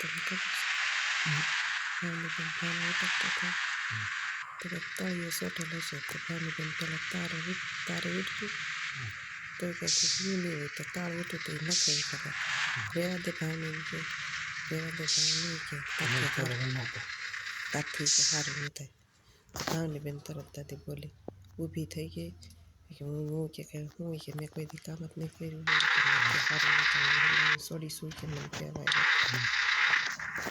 તમને ખબર છે ભાવનીબેન ભાણા ઉટકતા હતા તો કંઈક તળિયે સોટેલ હશે તો ભાવનીબેન પહેલાં તારે ઉઠ્યું તો કંઈક ગયું નહીં હોય તો તાળ ઉઠે તો એ નખે કરે રેવા દે ભાવની કે રેવા દે ભાવની કે તાથી કે સારું નહીં થાય ભાવનીબેન તરત દાદી બોલી ઊભી થઈ ગઈ કે હું કે હું કે મેં કોઈ દી કામ જ નહીં કર્યું સારું નહીં થાય છોડીશું કે મને કહેવાય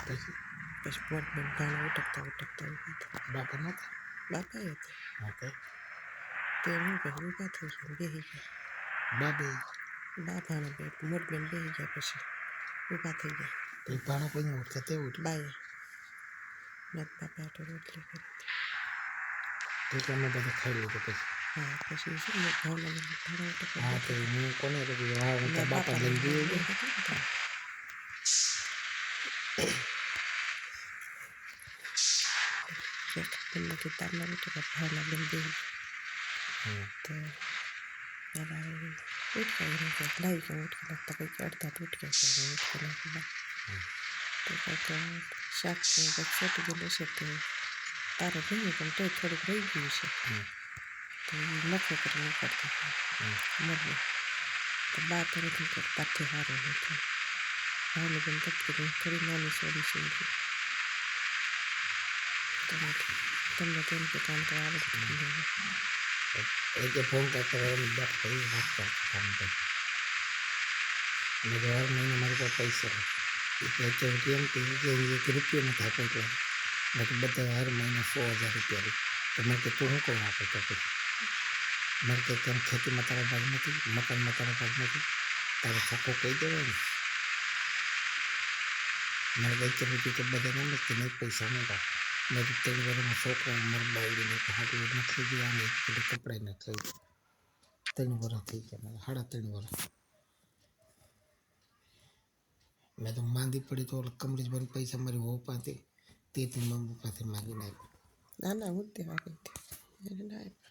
પછી મોટબેન ભાણા ઉટકતા બાપા નહોતા બાપા હતા ઓકે તે હું કે ઊભા થઈ ગયા બેસી ગયા બાબે બા ભાણા બે મોટબેન બેસી ગયા પછી ઊભા થઈ ગયા તો ભાણો કોઈ ઉઠે તે ઉઠ બાએ નત બાપા તો રોટલી કરી તો તમે બધા ખાઈ લીધું પછી હા પછી શું ને ભાવના ભાણા ઉટકતા હા તો હું કોને કીધું હા હું તારા બાપા લઈને ગયો તમને કે તારના ઉઠે ભાવના બેન બે તો પેલા ઉઠકાઈ કે લાવી કે ઉઠકી લાગતા કંઈક અડધા ઉઠક્યા છે ઉઠકી લાગતા તો કંઈક શાક કંઈક છોટી ગયેલું છે તો તારે ભીનું પણ તોય થોડુંક રહી ગયું છે તો એ નખો કરી નીકળતા મરવું તો બા તરત કંઈક પાછી સારું નહીં થાય ભાવની બેન તપકી થોડી નાની છોડી છે તમને કેમ કે કામ કરવા આવડતું એ જે ફોન કરતા બાપ કઈ વાત કરતા કામ તો મેં હર મહિને મારી પાસે પૈસા એ કેમ કે એક રૂપિયો નથી આપે એટલે બાકી બધા હર મહિને 100,000 રૂપિયા તો મેં કે તું શું કહું આપે તો પછી મારે કે કેમ ખેતીમાં તારા ભાગ નથી મકાનમાં તારા ભાગ નથી તારે ફોકો કહી દેવાય ને મારે ગઈ રૂપિયા તો બધાને એમ જ કે નહીં પૈસા નહીં રાખ મેં 3 વર્ષમાં છોકરા મારા બાવડીને હાટું નથી ગયા ને પેલું કપડાં નથી લઈ 3 વર્ષ થઈ ગયા મારે 3.5 વર્ષ મેં તો માંદી પડી તો કમરેશભાઈ પૈસા મારી વહુ પાસે તે મમ્મી પાસે માગીને આપ્યો ના હું જ દેવા ગઈ હતી